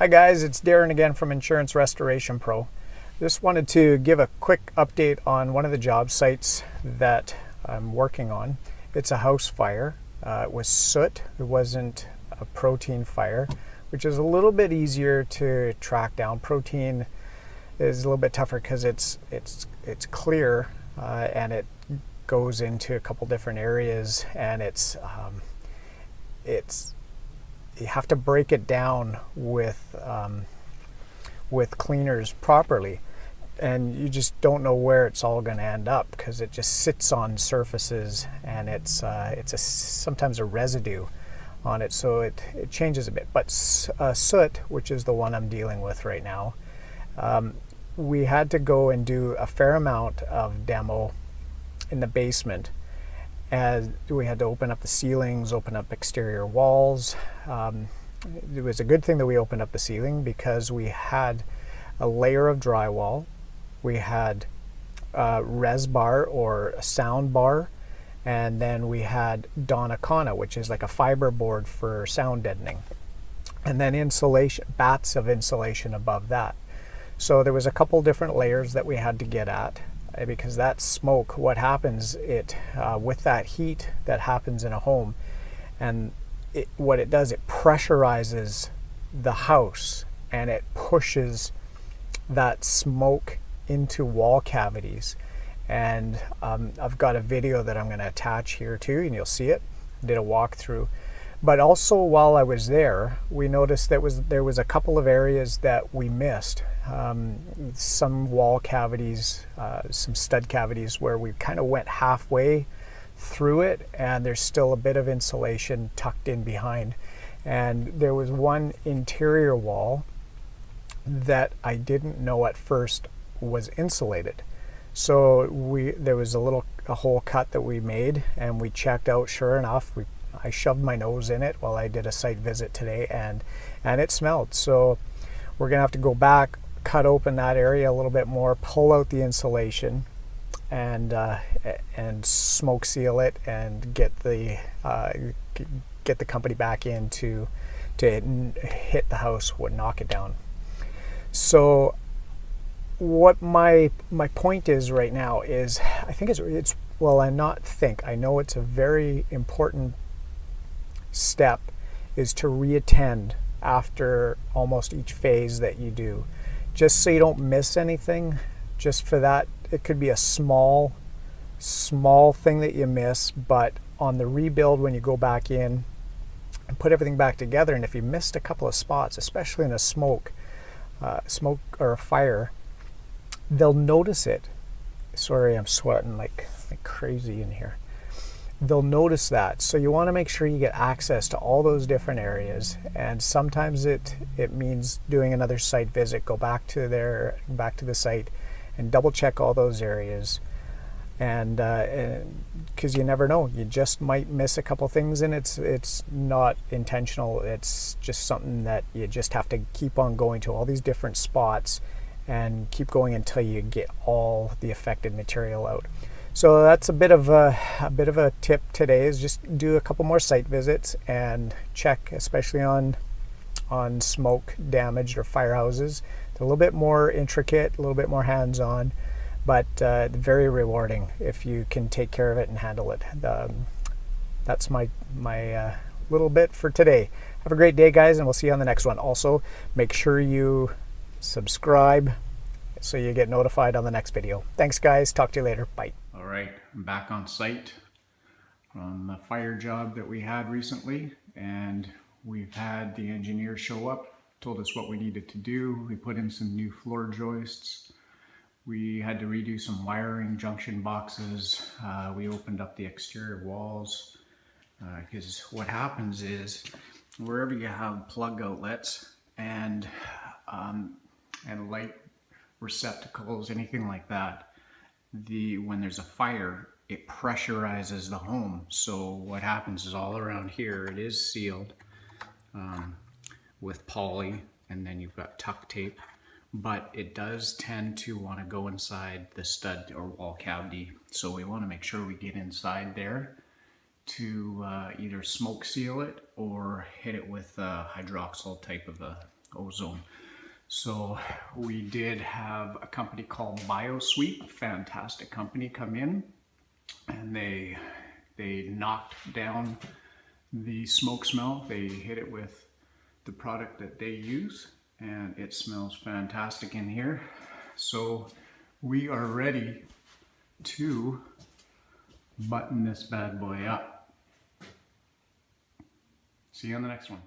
Hi guys, it's Darren again from Insurance Restoration Pro. Just wanted to give a quick update on one of the job sites that I'm working on. It's a house fire. It was soot. It wasn't a protein fire, which is a little bit easier to track down. Protein is a little bit tougher because it's clear and it goes into a couple different areas, and it's you have to break it down with cleaners properly, and you just don't know where it's all going to end up because it just sits on surfaces, and it's sometimes a residue on it, so it changes a bit. But soot, which is the one I'm dealing with right now, we had to go and do a fair amount of demo in the basement. As we had to open up the ceilings, open up exterior walls. It was a good thing that we opened up the ceiling because we had a layer of drywall. We had res bar or a sound bar, and then we had Donnacona, which is like a fiber board for sound deadening, and then insulation, bats of insulation above that. So there was a couple different layers that we had to get at. Because that smoke, what happens, with that heat that happens in a home, and what it does, it pressurizes the house and it pushes that smoke into wall cavities. And I've got a video that I'm going to attach here too, and you'll see it. I did a walkthrough. But also while I was there, we noticed that there was a couple of areas that we missed. Some wall cavities, some stud cavities where we kind of went halfway through it, and there's still a bit of insulation tucked in behind. And there was one interior wall that I didn't know at first was insulated. So there was a hole cut that we made, and we checked out. Sure enough, I shoved my nose in it while I did a site visit today, and it smelled. So we're gonna have to go back, cut open that area a little bit more, pull out the insulation, and smoke seal it, and get the company back in to hit the house, would knock it down. So what my point is right now is, I think I know it's a very important step, is to reattend after almost each phase that you do, just so you don't miss anything. Just for that, it could be a small thing that you miss, but on the rebuild, when you go back in and put everything back together, and if you missed a couple of spots, especially in a smoke or a fire, they'll notice it. Sorry, I'm sweating like crazy in here. They'll notice that. So you want to make sure you get access to all those different areas, and sometimes it means doing another site visit. Go back to the site and double check all those areas, and because you never know, you just might miss a couple things, and it's not intentional. It's just something that you just have to keep on going to all these different spots and keep going until you get all the affected material out. So that's a bit of a tip today, is just do a couple more site visits and check, especially on smoke damaged or firehouses. They're a little bit more intricate, a little bit more hands-on, but very rewarding if you can take care of it and handle it. That's my little bit for today. Have a great day, guys, and we'll see you on the next one. Also, make sure you subscribe so you get notified on the next video. Thanks, guys. Talk to you later. Bye. All right, I'm back on site from the fire job that we had recently, and we've had the engineer show up, told us what we needed to do. We put in some new floor joists. We had to redo some wiring, junction boxes. We opened up the exterior walls, because what happens is, wherever you have plug outlets and light receptacles, anything like that, when there's a fire, it pressurizes the home. So what happens is, all around here it is sealed with poly, and then you've got tuck tape, but it does tend to want to go inside the stud or wall cavity. So we want to make sure we get inside there to either smoke seal it or hit it with a hydroxyl type of a ozone. So we did have a company called BioSweep, fantastic company, come in, and they knocked down the smoke smell. They hit it with the product that they use, and it smells fantastic in here. So we are ready to button this bad boy up. See you on the next one.